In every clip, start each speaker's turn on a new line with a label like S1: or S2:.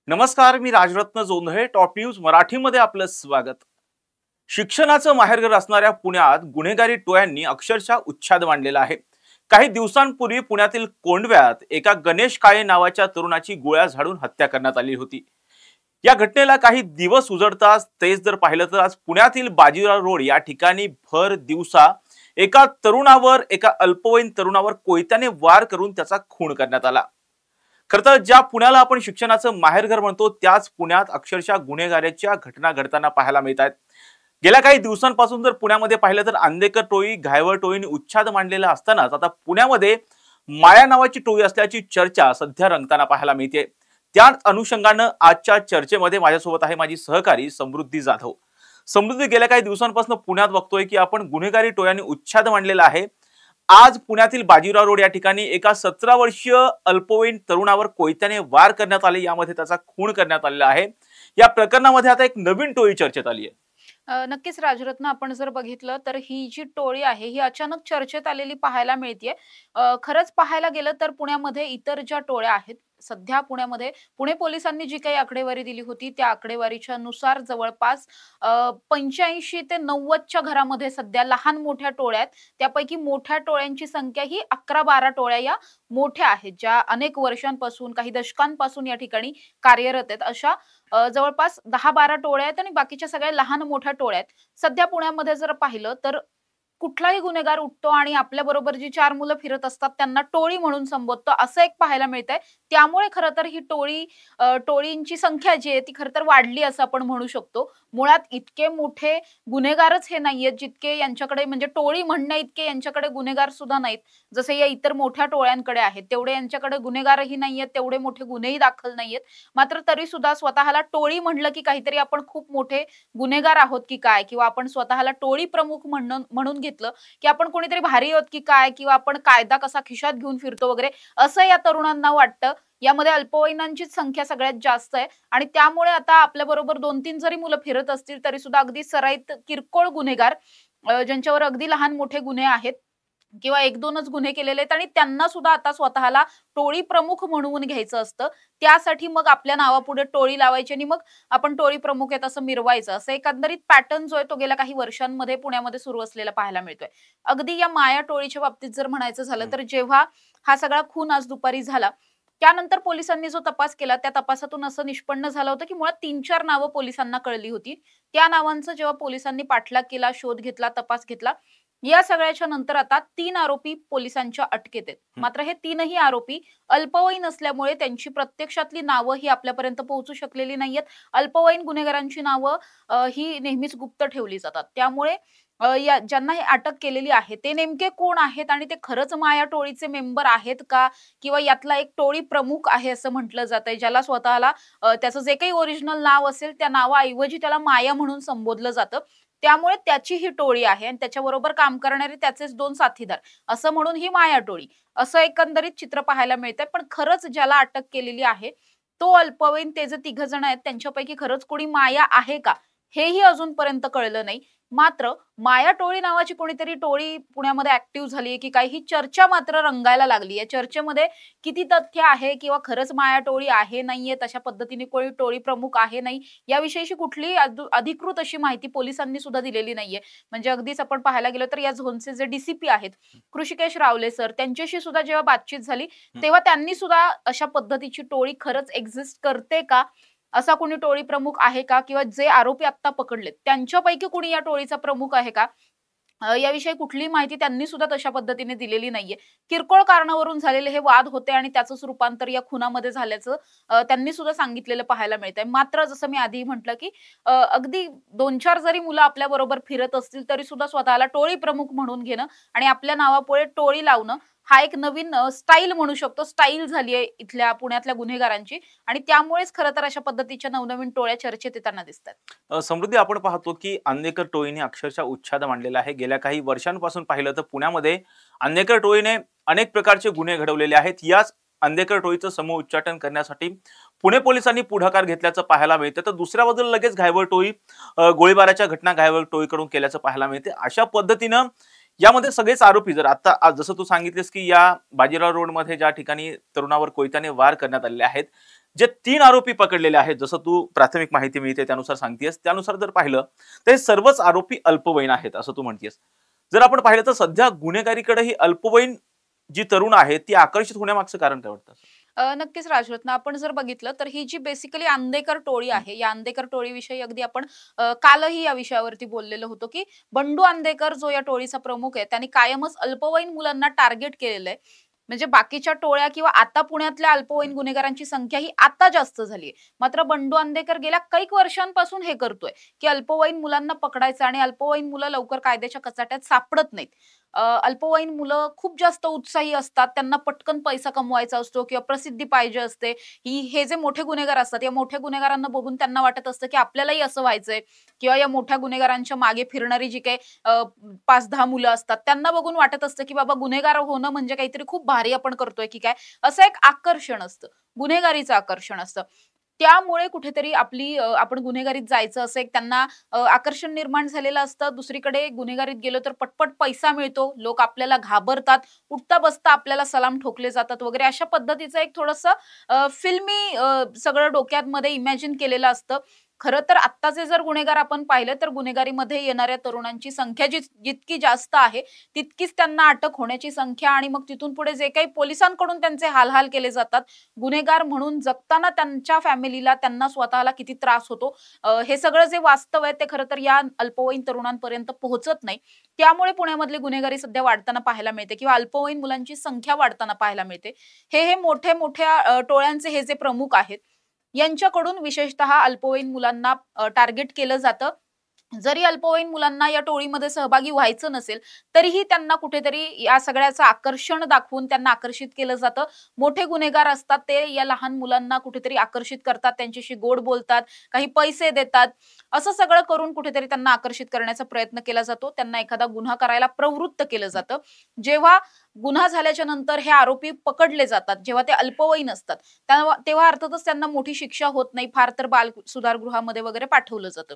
S1: नमस्कार, मी Rajratna Jondhale. Top news मराठीमध्ये आपलं स्वागत. शिक्षणाचं माहेरघर असणाऱ्या पुण्यात गुन्हेगारी टोळ्यांनी अक्षरशः उच्छाद मांडलेला आहे. काही दिवसांपूर्वी पुण्यातील कोंडव्यात एका गणेश काळे नावाच्या तरुणाची गोळ्या झाडून हत्या करण्यात आली होती. या घटनेला काही दिवस उजळताच तेच जर पाहिलं तर आज पुण्यातील बाजीराव रोड या ठिकाणी भर दिवसा एका अल्पवयीन तरुणावर कोयत्याने वार करून त्याचा खून करण्यात आला. खरं तर ज्या पुण्याला आपण शिक्षणाचं माहेरघर म्हणतो त्याच पुण्यात अक्षरशः गुन्हेगारीच्या घटना घडताना पाहायला मिळत आहेत. गेल्या काही दिवसांपासून जर पुण्यामध्ये पाहिलं तर अंधेकर टोळी, घायवळ टोळीने उच्छाद मांडलेला असतानाच आता पुण्यामध्ये माया नावाची टोळी असल्याची चर्चा सध्या रंगताना पाहायला मिळते. त्याच अनुषंगानं आजच्या चर्चेमध्ये माझ्यासोबत आहे माझी सहकारी समृद्धी जाधव. समृद्धी, गेल्या काही दिवसांपासून पुण्यात बघतोय की आपण गुन्हेगारी टोळ्यांनी उच्छाद मांडलेला आहे. आज पुण्यातील बाजीराव रोड या ठिकाणी एका 17 वर्षीय अल्पवयीन तरुणावर कोयत्याने वार करण्यात आले, यामध्ये त्याचा खून करण्यात आलेला आहे. या प्रकरणामध्ये आता एक नवीन टोळी चर्चेत आली आहे.
S2: नक्कीच राजरत्न, आपण जर बघितलं तर ही जी टोळी आहे ही अचानक चर्चेत आलेली पाहायला मिळतीये. खरंच पाहायला गेलं तर पुण्यामध्ये इतर ज्या टोळ्या आहेत, सध्या पुण्यामध्ये पुणे पोलिसांनी जी काही आकडेवारी दिली होती त्या आकडेवारीच्या नुसार जवळपास 85 ते 90च्या घरामध्ये सध्या लहान मोठ्या टोळ्या आहेत. त्यापैकी मोठ्या टोळ्यांची संख्या ही 11-12 टोळ्या या मोठ्या आहेत, ज्या अनेक वर्षांपासून, काही दशकांपासून या ठिकाणी कार्यरत आहेत. अशा जवळपास 10-12 टोळ्या आहेत आणि बाकीच्या सगळ्या लहान मोठ्या टोळ्या आहेत. सध्या पुण्यामध्ये जर पाहिलं तर कुठलाही गुन्हेगार उठतो आणि आपल्या बरोबर जी 4 मुलं फिरत असतात त्यांना टोळी म्हणून संबोधतो, असं एक पाहायला मिळतंय. त्यामुळे खरं तर ही टोळींची संख्या जी आहे ती खरं तर वाढली असं आपण म्हणू शकतो. मुळात इतके मोठे गुन्हेगारच हे नाहीयेत जितके यांच्याकडे, म्हणजे टोळी म्हणण्या इतके यांच्याकडे गुन्हेगार सुद्धा नाहीत. जसे या इतर मोठ्या टोळ्यांकडे आहेत तेवढे यांच्याकडे गुन्हेगारही नाहीयेत, तेवढे मोठे गुन्हेही दाखल नाहीयेत. मात्र तरी सुद्धा स्वतःला टोळी म्हणलं की काहीतरी आपण खूप मोठे गुन्हेगार आहोत की काय, किंवा आपण स्वतःला टोळी प्रमुख म्हणून घेतलं की आपण कोणीतरी भारी आहोत की काय, किंवा आपण कायदा कसा खिशात घेऊन फिरतो वगैरे, असं या तरुणांना वाटतं. यामध्ये अल्पवयीनांचीच संख्या सगळ्यात जास्त आहे आणि त्यामुळे आता आपल्या बरोबर 2-3 जरी मुलं फिरत असतील तरी सुद्धा अगदी सराईत किरकोळ गुन्हेगार, ज्यांच्यावर अगदी लहान मोठे गुन्हे आहेत किंवा 1-2च गुन्हे केलेले आहेत आणि त्यांना सुद्धा आता स्वतःला टोळी प्रमुख म्हणून घ्यायचं असतं. त्यासाठी मग आपल्या नावापुढे टोळी लावायची आणि मग आपण टोळी प्रमुख आहेत असं मिरवायचं, असं एकंदरीत पॅटर्न जो आहे तो गेल्या काही वर्षांमध्ये पुण्यामध्ये सुरू असलेला पाहायला मिळतोय. अगदी या माया टोळीच्या बाबतीत जर म्हणायचं झालं तर जेव्हा हा सगळा खून आज दुपारी झाला त्यानंतर पोलिसांनी जो तपास केला त्या तपासातून असं निष्पन्न झालं होतं की मुळात 3-4 नावं पोलिसांना कळली होती. त्या नावांचं जेव्हा पोलिसांनी पाठलाग केला, शोध घेतला, तपास घेतला, या सगळ्याच्या नंतर आता 3 आरोपी पोलिसांच्या अटकेत आहेत. मात्र हे 3ही आरोपी अल्पवयीन असल्यामुळे त्यांची प्रत्यक्षातली नावं ही आपल्यापर्यंत पोहोचू शकलेली नाहीयेत. अल्पवयीन गुन्हेगारांची नावं ही नेहमीच गुप्त ठेवली जातात. त्यामुळे या ज्यांना हे अटक केलेली आहे ते नेमके कोण आहेत आणि ते खरंच माया टोळीचे मेंबर आहेत का, किंवा यातला एक टोळी प्रमुख आहे असं म्हटलं जातंय, ज्याला स्वतःला त्याचं जे काही ओरिजिनल नाव असेल त्या नावाऐवजी त्याला माया म्हणून संबोधलं जातं. त्यामुळे त्याची ही टोळी आहे आणि त्याच्याबरोबर काम करणारे त्याचेच 2 साथीदार, असं म्हणून ही माया टोळी, असं एकंदरीत चित्र पाहायला मिळतंय. पण खरंच ज्याला अटक केलेली आहे तो अल्पवयीन, ते जे 3 जण आहेत त्यांच्यापैकी खरंच कोणी माया आहे का, हेही अजूनपर्यंत कळलं नाही. मात्र माया टोळी नावाची कोणीतरी टोळी पुण्यामध्ये ऍक्टिव्ह झाली की काही, ही चर्चा मात्र रंगायला लागली. या चर्चेमध्ये किती तथ्य आहे किंवा खरंच माया टोळी आहे नाहीये, तशा पद्धतीने कोणी टोळी प्रमुख आहे नाही, याविषयीची कुठलीही अधिकृत अशी माहिती पोलिसांनी सुद्धा दिलेली नाहीये. म्हणजे अगदीच आपण पाहायला गेलो तर या झोनचे जे डीसीपी आहेत कृषिकेश रावले सर, त्यांच्याशी सुद्धा जेव्हा बातचीत झाली तेव्हा त्यांनी सुद्धा अशा पद्धतीची टोळी खरंच एक्झिस्ट करते का, असा कोणी टोळी प्रमुख आहे का, किंवा जे आरोपी आता पकडलेत त्यांच्यापैकी कोणी या टोळीचा प्रमुख आहे का, याविषयी कुठलीही माहिती त्यांनी सुद्धा तशा पद्धतीने दिलेली नाहीये. किरकोळ कारणावरून झालेले हे वाद होते आणि त्याचंच रूपांतर या खुनामध्ये झाल्याचं त्यांनी सुद्धा सांगितलेलं पाहायला मिळतंय. मात्र जसं मी आधी म्हटलं की अगदी 2-4 जरी मुलं आपल्या बरोबर फिरत असतील तरी सुद्धा स्वतःला टोळी प्रमुख म्हणून घेणं आणि आपल्या नावापुढे टोळी लावणं हा एक नवीन स्टाईल म्हणू शकतो, स्टाईल झाली आहे इथल्या पुण्यातल्या गुन्हेगारांची आणि त्यामुळेच खरं तर अशा पद्धतीच्या नवनवीन टोळ्या चर्चेत येताना दिसतात.
S1: समृद्धी, आपण पाहतो की अंधेकर टोळीने अक्षरशः उच्छाद मांडलेला आहे. गेल्या काही वर्षांपासून पाहिलं तर पुण्यामध्ये अंधेकर टोळीने अनेक प्रकारचे गुन्हे घडवलेले आहेत. याच अंधेकर टोळीचं समूह उच्चाटन करण्यासाठी पुणे पोलिसांनी पुढाकार घेतल्याचं पाहायला मिळतं. तर दुसऱ्या बाजूला लगेच घायवळ टोळी, गोळीबाराच्या घटना घायवळ टोळीकडून केल्याचं पाहायला मिळते. अशा पद्धतीनं यामध्ये सगळेच आरोपी जर आता जसं तू सांगितलेस की या बाजीराव रोड मध्ये ज्या ठिकाणी तरुणावर कोयत्याने वार करण्यात आलेले आहेत, जे 3 आरोपी पकडलेले आहेत, जसं तू प्राथमिक माहिती मिळते त्यानुसार सांगतेस, त्यानुसार जर पाहिलं तर हे सर्वच आरोपी अल्पवयीन आहेत असं तू म्हणतेस. जर आपण पाहिलं तर सध्या गुन्हेगारीकडे ही अल्पवयीन जी तरुण आहे ती आकर्षित होण्यामागचं कारण काय वाटतं?
S2: नक्कीच राजरत्न, आपण जर बघितलं तर ही जी बेसिकली अंधेकर टोळी
S1: हं.
S2: आहे, या अंधेकर टोळीविषयी अगदी आपण कालही या विषयावरती बोललेलो होतो, की बंडू अंधेकर जो या टोळीचा प्रमुख आहे, त्यांनी कायमच अल्पवयीन मुलांना टार्गेट केलेलं आहे. म्हणजे बाकीच्या टोळ्या किंवा आता पुण्यातल्या अल्पवयीन गुन्हेगारांची संख्या ही आता जास्त झाली आहे. मात्र बंडू अंधेकर गेल्या कैक वर्षांपासून हे करतोय, की अल्पवयीन मुलांना पकडायचं आणि अल्पवयीन मुलं लवकर कायद्याच्या कचाट्यात सापडत नाहीत. अल्पवयीन मुलं खूप जास्त उत्साही असतात. त्यांना पटकन पैसा कमवायचा असतो किंवा प्रसिद्धी पाहिजे असते. हे जे मोठे गुन्हेगार असतात, या मोठ्या गुन्हेगारांना बघून त्यांना वाटत असतं, की आपल्यालाही असं व्हायचंय किंवा या मोठ्या गुन्हेगारांच्या मागे फिरणारी जी काही 5-10 मुलं असतात, त्यांना बघून वाटत असतं, की बाबा गुन्हेगार होणं म्हणजे काहीतरी खूप भारी आपण करतोय की काय? असं एक आकर्षण असतं. गुन्हेगारीचं आकर्षण असतं. त्यामुळे कुठेतरी आपण गुन्हेगारीत जायचं असं एक त्यांना आकर्षण निर्माण झालेलं असतं. दुसरीकडे गुन्हेगारीत गेलो तर पटपट पैसा मिळतो. लोक आपल्याला घाबरतात. उठता-बसता आपल्याला सलाम ठोकले जातात वगैरे अशा पद्धतीचं एक थोडंसं फिल्मी सगळं डोक्यामध्ये इमॅजिन केलेलं असतं. खरं तर आत्ताचे जर गुन्हेगार आपण पाहिलं तर गुन्हेगारीमध्ये येणाऱ्या तरुणांची संख्या जितकी जास्त आहे, तितकीच त्यांना अटक होण्याची संख्या आणि मग तिथून पुढे जे काही पोलिसांकडून त्यांचे हाल केले जातात, गुन्हेगार म्हणून जगताना त्यांच्या फॅमिलीला, त्यांना स्वतःला किती त्रास होतो, हे सगळं जे वास्तव आहे ते खरं तर या अल्पवयीन तरुणांपर्यंत पोहोचत नाही. त्यामुळे पुण्यामधली गुन्हेगारी सध्या वाढताना पाहायला मिळते किंवा अल्पवयीन मुलांची संख्या वाढताना पाहायला मिळते. हे मोठ्या-मोठ्या टोळ्यांचे हे जे प्रमुख आहेत, यांच्याकडून विशेषतः अल्पवयीन मुलांना टार्गेट केलं जातं. जरी अल्पवयीन मुलांना या टोळीमध्ये सहभागी व्हायचं नसेल, तरीही त्यांना कुठेतरी या सगळ्याचं आकर्षण दाखवून त्यांना आकर्षित केलं जातं. मोठे गुन्हेगार असतात ते या लहान मुलांना कुठेतरी आकर्षित करतात, त्यांच्याशी गोड बोलतात, काही पैसे देतात. असं सगळं करून कुठेतरी त्यांना आकर्षित करण्याचा प्रयत्न केला जातो. त्यांना एखादा गुन्हा करायला प्रवृत्त केलं जातं. जेव्हा गुन्हा झाल्याच्या नंतर हे आरोपी पकडले जातात, जेव्हा ते अल्पवयीन असतात, तेव्हा अर्थातच त्यांना मोठी शिक्षा होत नाही. फार तर बाल सुधारगृहामध्ये वगैरे पाठवलं जातं.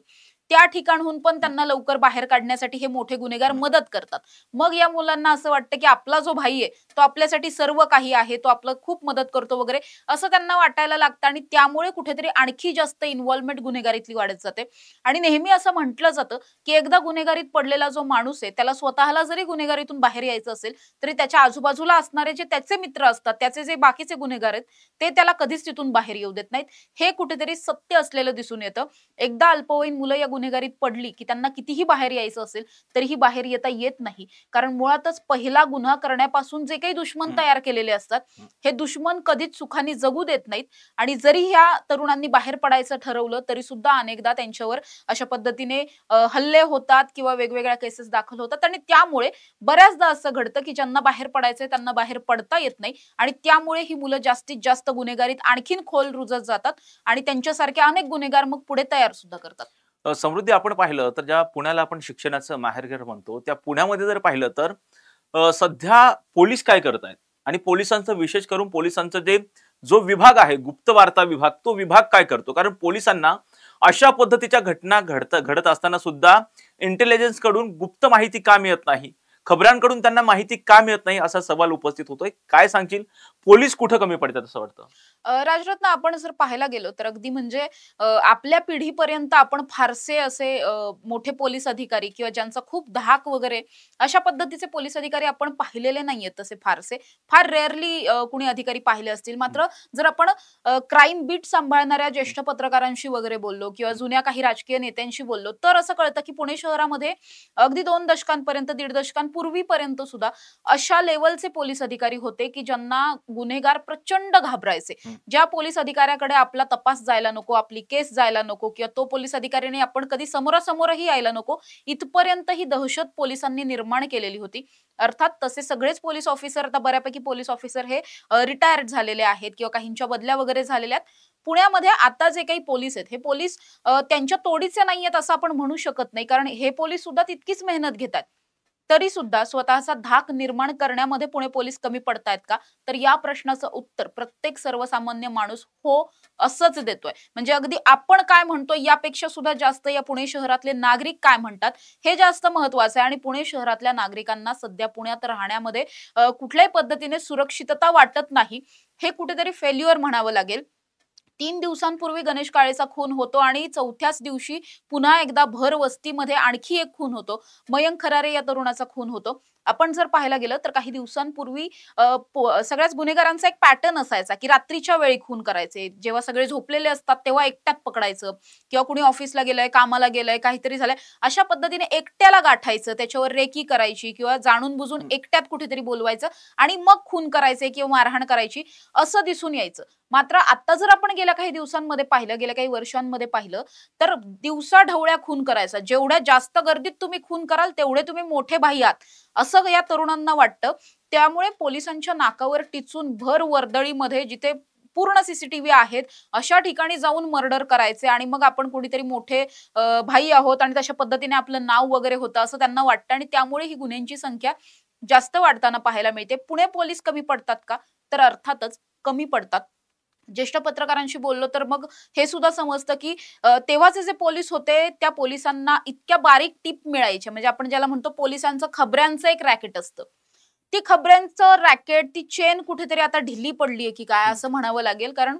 S2: त्या ठिकाणहून पण त्यांना लवकर बाहेर काढण्यासाठी हे मोठे गुन्हेगार मदत करतात. मग या मुलांना असं वाटतं, की आपला जो भाई आहे, तो आपल्यासाठी सर्व काही आहे, तो आपलं खूप मदत करतो वगैरे असं त्यांना वाटायला लागतं आणि त्यामुळे कुठेतरी आणखी जास्त इन्व्हॉल्वमेंट गुन्हेगारीतली वाढत जाते. आणि नेहमी असं म्हटलं जातं, की एकदा गुन्हेगारीत पडलेला जो माणूस आहे, त्याला स्वतःला जरी गुन्हेगारीतून बाहेर यायचं असेल, तरी त्याच्या आजूबाजूला असणारे जे त्याचे मित्र असतात, त्याचे जे बाकीचे गुन्हेगार आहेत, ते त्याला कधीच तिथून बाहेर येऊ देत नाहीत. हे कुठेतरी सत्य असलेलं दिसून येतं. एकदा अल्पवयीन मुलं या गुन्हेगारीत पडली, की त्यांना कितीही बाहेर यायचं असेल, तरीही बाहेर येता येत नाही. कारण मुळातच पहिला गुन्हा करण्यापासून जे काही दुश्मन
S1: हं,
S2: तयार केलेले असतात,
S1: हं.
S2: हे दुश्मन कधीच सुखाने जगू देत नाहीत आणि जरी ह्या तरुणांनी बाहेर पडायचं ठरवलं, तरी सुद्धा अनेकदा त्यांच्यावर अशा पद्धतीने हल्ले होतात किंवा वेगवेगळ्या केसेस दाखल होतात आणि त्यामुळे बऱ्याचदा असं घडतं, की ज्यांना बाहेर पडायचंय त्यांना बाहेर पडता येत नाही आणि त्यामुळे ही मुलं जास्तीत जास्त गुन्हेगारीत आणखीन खोल रुजत जातात आणि त्यांच्यासारखे अनेक गुन्हेगार मग पुढे तयार सुद्धा करतात.
S1: समृद्धी आपण पाहिलं तर ज्या पुण्याला आपण शिक्षणाचं माहेरघर म्हणतो, त्या पुण्यामध्ये जर पाहिलं तर सध्या पोलीस काय करत आहेत आणि पोलिसांचं विशेष करून पोलिसांचं जो विभाग आहे गुप्त वार्ता विभाग, तो विभाग काय करतो? कारण पोलिसांना अशा पद्धतीच्या घटना घडत असताना सुद्धा इंटेलिजन्स कडून गुप्त माहिती का मिळत नाही? खबरांकडून त्यांना माहिती का मिळत नाही असा सवाल उपस्थित होतोय. काय सांगशील? पोलीस कुठं कमी पडतात असं वाटतं?
S2: राजरत्न, आपण जर पाहायला गेलो तर अगदी म्हणजे आपल्या पिढीपर्यंत आपण फारसे असे मोठे पोलीस अधिकारी किंवा ज्यांचा खूप धाक वगैरे अशा पद्धतीचे पोलीस अधिकारी आपण पाहिलेले नाहीयेत तसे फारसे. फार रेअरली कुणी अधिकारी पाहिले असतील.
S1: हं,
S2: मात्र जर आपण क्राईम बीट सांभाळणाऱ्या
S1: हं,
S2: ज्येष्ठ पत्रकारांशी वगैरे बोललो किंवा
S1: हं,
S2: जुन्या काही राजकीय नेत्यांशी बोललो, तर असं कळतं की पुणे शहरामध्ये अगदी 2 दशकांपर्यंत, दीड दशकांपूर्वीपर्यंत सुद्धा अशा लेव्हलचे पोलीस अधिकारी होते की ज्यांना गुन्हेगार प्रचंड घाबरायचे.
S1: हं.
S2: ज्या पोलीस अधिकाऱ्याकडे आपला तपास जायला नको, आपली केस जायला नको किंवा तो पोलीस अधिकाऱ्याने आपण कधी समोरासमोरही यायला नको, इथपर्यंत ही दहशत पोलिसांनी निर्माण केलेली होती. अर्थात तसे सगळेच पोलीस ऑफिसर, आता बऱ्यापैकी पोलीस ऑफिसर हे रिटायर्ड झालेले आहेत किंवा काहींच्या बदल्या वगैरे झालेल्या आहेत. पुण्यामध्ये आता जे काही पोलीस आहेत, हे पोलीस त्यांच्या तोडीचे नाहीयेत असं आपण म्हणू शकत नाही. कारण हे पोलीस सुद्धा तितकीच मेहनत घेतात. तरी सुद्धा स्वतःचा धाक निर्माण करण्यामध्ये पुणे पोलीस कमी पडतायत का? तर या प्रश्नाचं उत्तर प्रत्येक सर्वसामान्य माणूस हो असंच देतोय. म्हणजे अगदी आपण काय म्हणतोय यापेक्षा सुद्धा जास्त या पुणे शहरातले नागरिक काय म्हणतात हे जास्त महत्वाचं आहे. आणि पुणे शहरातल्या नागरिकांना सध्या पुण्यात राहण्यामध्ये कुठल्याही पद्धतीने सुरक्षितता वाटत नाही. हे कुठेतरी फेल्युअर म्हणावं लागेल. 3 दिवसांपूर्वी गणेश काळेचा खून होतो आणि चौथ्याच दिवशी पुन्हा एकदा भर वस्तीमध्ये आणखी एक खून होतो. मयंक खरारे या तरुणाचा खून होतो. आपण जर पाहायला गेलं तर काही दिवसांपूर्वी सगळ्याच गुन्हेगारांचा एक पॅटर्न असायचा की रात्रीच्या वेळी खून करायचे. जेव्हा सगळे झोपलेले असतात तेव्हा एकट्यात पकडायचं किंवा कुणी ऑफिसला गेलंय, कामाला गेलंय, काहीतरी झालंय अशा पद्धतीने एकट्याला गाठायचं, त्याच्यावर रेकी करायची किंवा जाणून बुजून एकट्यात कुठेतरी बोलवायचं आणि मग खून करायचे किंवा मारहाण करायची असं दिसून यायचं. मात्र आता जर आपण गेल्या काही दिवसांमध्ये पाहिलं, गेल्या काही वर्षांमध्ये पाहिलं तर दिवसा ढवळ्या खून करायचा. जेवढ्या जास्त गर्दीत तुम्ही खून कराल तेवढे तुम्ही मोठे भाई आहात असं या तरुणांना वाटतं. त्यामुळे पोलिसांच्या नाकावर टिचून भर वर्दळीमध्ये जिथे पूर्ण सीसीटीव्ही आहेत अशा ठिकाणी जाऊन मर्डर करायचे आणि मग आपण कोणीतरी मोठे भाई आहोत आणि तशा पद्धतीने आपलं नाव वगैरे होतं असं त्यांना वाटतं आणि त्यामुळे ही गुन्ह्यांची संख्या जास्त वाढताना पाहायला मिळते. पुणे पोलीस कमी पडतात का? तर अर्थातच कमी पडतात. ज्येष्ठ पत्रकारांशी बोललो तर मग हे सुद्धा समजतं की तेव्हाचे जे पोलीस होते त्या पोलिसांना इतक्या बारीक टिप मिळायच्या. म्हणजे आपण ज्याला म्हणतो पोलिसांचं खबऱ्यांचं एक रॅकेट असतं. ती खबऱ्यांचं रॅकेट, ती चेन कुठेतरी आता ढिली पडलीये की काय असं म्हणावं लागेल. कारण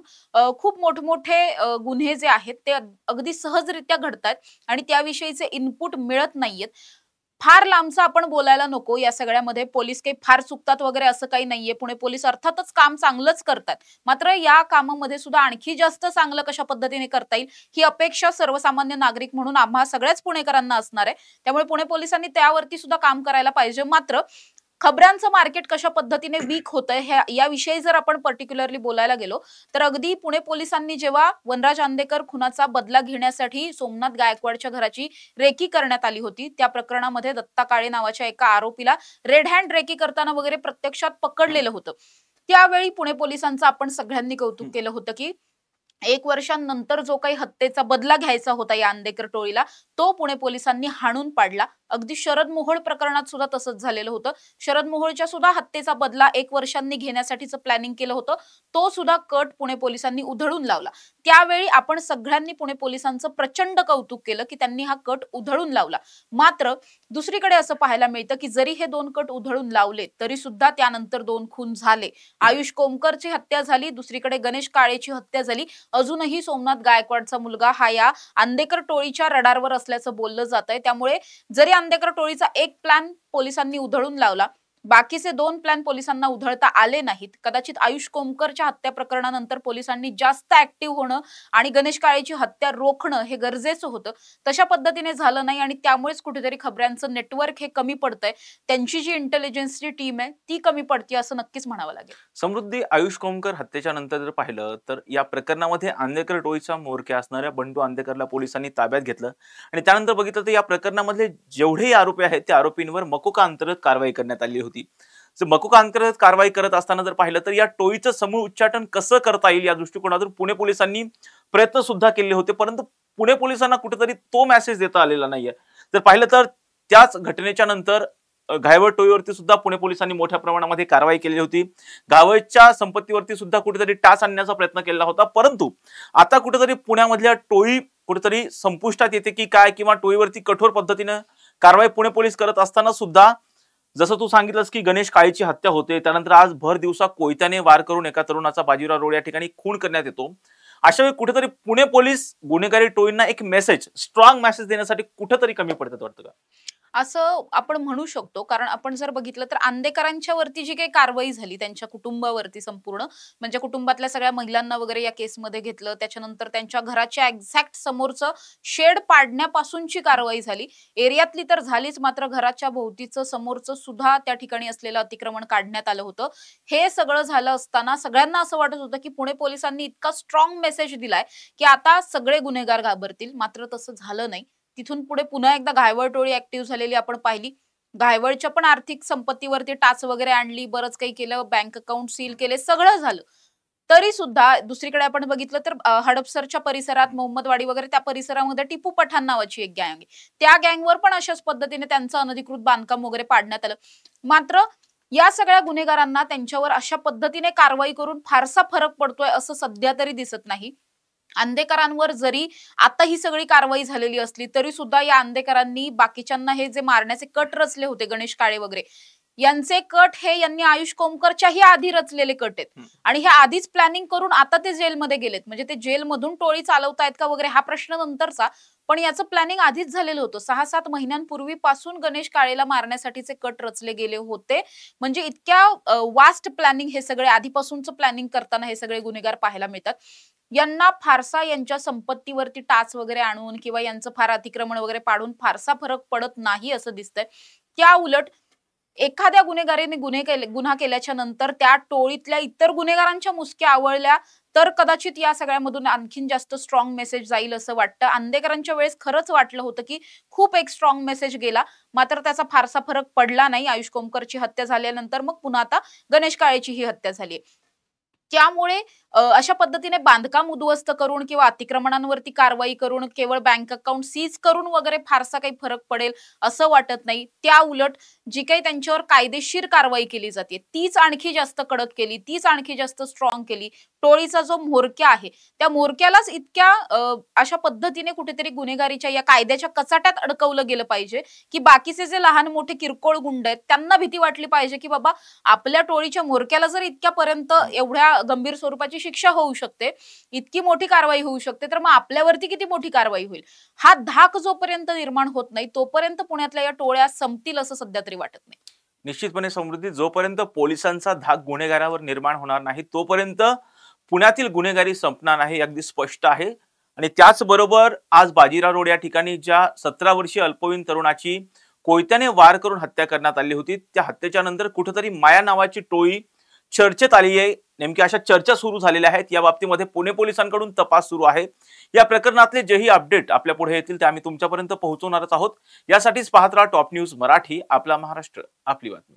S2: खूप मोठमोठे गुन्हे जे आहेत ते अगदी सहजरित्या घडतायत आणि त्याविषयीचे इनपुट मिळत नाहीयेत. फार लांबचं आपण बोलायला नको या सगळ्यामध्ये. पोलीस काही फार चुकतात वगैरे असं काही नाहीये. पुणे पोलीस अर्थातच काम चांगलंच करतात. मात्र या कामामध्ये सुद्धा आणखी जास्त चांगलं कशा पद्धतीने करता येईल ही अपेक्षा सर्वसामान्य नागरिक म्हणून आम्हा सगळ्याच पुणेकरांना असणार आहे. त्यामुळे पुणे पोलिसांनी त्यावरती सुद्धा काम करायला पाहिजे. मात्र खबरांचं मार्केट कशा पद्धतीने वीक होतंय याविषयी जर आपण पर्टिक्युलरली बोलायला गेलो तर अगदी पुणे पोलिसांनी जेव्हा वनराज आंदेकर खुनाचा बदला घेण्यासाठी सोमनाथ गायकवाडच्या घराची रेकी करण्यात आली होती त्या प्रकरणामध्ये दत्ता काळे नावाच्या एका आरोपीला रेड हँड रेकी करताना वगैरे प्रत्यक्षात पकडलेलं होतं. त्यावेळी पुणे पोलिसांचं आपण सगळ्यांनी कौतुक केलं होतं की 1 वर्षांनंतर जो काही हत्येचा बदला घ्यायचा होता या आंदेकर टोळीला तो पुणे पोलिसांनी हाणून पाडला. अगदी शरद मोहोळ प्रकरणात सुद्धा तसंच झालेलं होतं. शरद मोहोळच्या सुद्धा हत्येचा बदला 1 वर्षांनी घेण्यासाठीचं प्लॅनिंग केलं होतं. तो सुद्धा कट पुणे पोलिसांनी उधळून लावला. त्यावेळी आपण सगळ्यांनी पुणे पोलिसांचं प्रचंड कौतुक केलं की त्यांनी हा कट उधळून लावला. मात्र दुसरीकडे असं पाहायला मिळतं की जरी हे 2 कट उधळून लावले तरी सुद्धा त्यानंतर 2 खून झाले. आयुष कोमकरची हत्या झाली, दुसरीकडे गणेश काळेची हत्या झाली. अजूनही सोमनाथ गायकवाडचा मुलगा हा या आंदेकर टोळीच्या रडारवर असल्याचं बोललं जातंय. त्यामुळे जरी आंदेकर टोळीचा एक प्लॅन पोलिसांनी उधळून लावला, बाकीचे 2 प्लॅन पोलिसांना उधळता आले नाहीत. कदाचित आयुष कोमकरच्या हत्या प्रकरणानंतर पोलिसांनी जास्त ऍक्टिव्ह होणं आणि गणेश काळेची हत्या रोखणं हे गरजेचं होतं. तशा पद्धतीने झालं नाही आणि त्यामुळेच कुठेतरी खबऱ्यांचं नेटवर्क हे कमी पडतंय. त्यांची जी इंटेलिजन्सची टीम आहे ती कमी पडते असं नक्कीच म्हणावं लागेल.
S1: समृद्धी, आयुष कोमकर हत्येच्या नंतर जर पाहिलं तर या प्रकरणामध्ये आंदेकर टोळीचा म्होरक्या असणाऱ्या बंडू आंदेकरला पोलिसांनी ताब्यात घेतलं आणि त्यानंतर बघितलं तर या प्रकरणामधले जेवढेही आरोपी आहेत त्या आरोपींवर मकोका अंतर्गत कारवाई करण्यात आली होती. मकोका अंतर्गत कारवाई करत असताना जर पाहिलं तर या टोळीचं समूळ उच्चाटन कसं करता येईल या दृष्टिकोनातून पुणे पोलिसांनी प्रयत्न सुद्धा केले होते. परंतु पुणे पोलिसांना कुठेतरी तो मेसेज देता आलेला नाहीये. जर पाहिलं तर त्याच घटनेच्या नंतर घायवळ टोळीवरती सुद्धा पुणे पोलिसांनी मोठ्या प्रमाणामध्ये कारवाई केली होती. घायवळच्या संपत्तीवरती सुद्धा कुठेतरी टाच आणण्याचा प्रयत्न केला होता. परंतु आता कुठेतरी पुण्यामधल्या टोळी कुठेतरी संपुष्टात येते की काय किंवा टोळीवरती कठोर पद्धतीने कारवाई पुणे पोलीस करत असताना सुद्धा जसं तू सांगितलंस की गणेश काळेची हत्या होते, त्यानंतर आज भर दिवसा कोयत्याने वार करून एका तरुणाचा बाजीराव रोड या ठिकाणी खून करण्यात येतो. अशा वेळी कुठेतरी पुणे पोलीस गुन्हेगारी टोळींना एक मेसेज, स्ट्रॉंग मेसेज देण्यासाठी कुठेतरी कमी पडतात वाटतं का?
S2: असं आपण म्हणू शकतो. कारण आपण जर बघितलं तर आंदेकरांच्या वरती जी काही कारवाई झाली त्यांच्या कुटुंबावरती संपूर्ण म्हणजे कुटुंबातल्या सगळ्या महिलांना वगैरे या केसमध्ये घेतलं. त्याच्यानंतर त्यांच्या घराच्या एक्झॅक्ट समोरचं शेड पाडण्यापासूनची कारवाई झाली. एरियातली तर झालीच, मात्र घराच्या भोवतीचं समोरचं सुद्धा त्या ठिकाणी असलेलं अतिक्रमण काढण्यात आलं होतं. हे सगळं झालं असताना सगळ्यांना असं वाटत होतं की पुणे पोलिसांनी इतका स्ट्रॉंग मेसेज दिलाय की आता सगळे गुन्हेगार घाबरतील. मात्र तसं झालं नाही. तिथून पुढे पुन्हा एकदा घायवळ टोळी ऍक्टिव्ह झालेली आपण पाहिली. घायवळच्या पण आर्थिक संपत्तीवरती टाच वगैरे आणली, बरंच काही केलं, बँक अकाउंट सील केले, सगळं झालं. तरी सुद्धा दुसरीकडे आपण बघितलं तर हडपसरच्या परिसरात मोहम्मदवाडी वगैरे त्या परिसरामध्ये टिपू पठाण नावाची एक गँग आहे. त्या गँगवर पण अशाच पद्धतीने त्यांचं अनधिकृत बांधकाम वगैरे पाडण्यात आलं. मात्र या सगळ्या गुन्हेगारांना त्यांच्यावर अशा पद्धतीने कारवाई करून फारसा फरक पडतोय असं सध्या तरी दिसत नाही. अंधेकरांवर जरी आता ही सगळी कारवाई झालेली असली तरी सुद्धा या अंधेकरांनी बाकीच्यांना हे जे मारण्याचे कट रचले होते, गणेश काळे वगैरे यांचे कट हे यांनी आयुष कोमकरच्याही आधी रचलेले कट आहेत आणि हे आधीच प्लॅनिंग करून आता ते जेलमध्ये गेलेत. म्हणजे ते जेलमधून टोळी चालवतायत का वगैरे हा प्रश्न नंतरचा, पण याचं प्लॅनिंग आधीच झालेलं होतं. 6-7 महिन्यांपूर्वीपासून गणेश काळेला मारण्यासाठीचे कट रचले गेले होते. म्हणजे इतक्या वास्ट प्लॅनिंग हे सगळे आधीपासूनचं प्लॅनिंग करताना हे सगळे गुन्हेगार पाहायला मिळतात. यांना फारसा यांच्या संपत्तीवरती टाच वगैरे आणून किंवा यांचं फार अतिक्रमण वगैरे पाडून फारसा फरक पडत नाही असं दिसतंय. त्या उलट एखाद्या गुन्हेगाराने गुन्हा केल्याच्या नंतर त्या टोळीतल्या इतर गुन्हेगारांच्या मुसक्या आवळल्या तर कदाचित या सगळ्यामधून आणखीन जास्त स्ट्रॉंग मेसेज जाईल असं वाटतं. अंधेकरांच्या वेळेस खरंच वाटलं होतं की खूप एक स्ट्रॉंग मेसेज गेला, मात्र त्याचा फारसा फरक पडला नाही. आयुष कोमकरची हत्या झाल्यानंतर मग पुन्हा आता गणेश काळेची ही हत्या झाली. त्यामुळे अशा पद्धतीने बांधकाम उद्ध्वस्त करून किंवा अतिक्रमणांवरती कारवाई करून केवळ बँक अकाउंट सीज करून वगैरे फारसा काही फरक पडेल असं वाटत नाही. त्या उलट जी काही त्यांच्यावर कायदेशीर कारवाई केली जाते तीच आणखी जास्त कडक केली, तीच आणखी जास्त स्ट्रॉंग केली. टोळीचा जो म्होरक्या आहे त्या म्होरक्यालाच इतक्या अशा पद्धतीने कुठेतरी गुन्हेगारीच्या या कायद्याच्या कचाट्यात अडकवलं गेलं पाहिजे की बाकीचे जे लहान मोठे किरकोळ गुंड आहेत त्यांना भीती वाटली पाहिजे की बाबा आपल्या टोळीच्या म्होरक्याला जर इतक्यापर्यंत एवढ्या गंभीर स्वरूपाची शिक्षा होऊ शकते, इतकी मोठी कारवाई होऊ शकते, तर मग आपल्यावरती किती मोठी कारवाई होईल. हा धाक जोपर्यंत निर्माण होत नाही तोपर्यंत पुण्यातल्या या टोळ्या संपतील असं सध्या तरी वाटत नाही.
S1: निश्चितपणे समृद्धी, जोपर्यंत पोलिसांचा धाक गुन्हेगारावर निर्माण होणार नाही तोपर्यंत पुण्यातील गुन्हेगारी संपणार नाही, अगदी स्पष्ट आहे. आणि त्याचबरोबर आज बाजीराव रोड या ठिकाणी ज्या 17 वर्षीय अल्पवयीन तरुणाची कोयत्याने वार करून हत्या करण्यात आली होती, त्या हत्येच्या नंतर कुठेतरी माया नावाची टोळी चर्चेत आली आहे. नेमकी अशा चर्चा सुरू झालेल्या आहेत. या बाबतीमध्ये पुणे पोलिसांकडून तपास सुरू आहे. या प्रकरणातले जेही अपडेट आपल्या पुढे येतील ते आम्ही तुमच्यापर्यंत पोहोचवणारच आहोत. यासाठीच पाहत राहा टॉप न्यूज मराठी, आपला महाराष्ट्र आपली बातमी.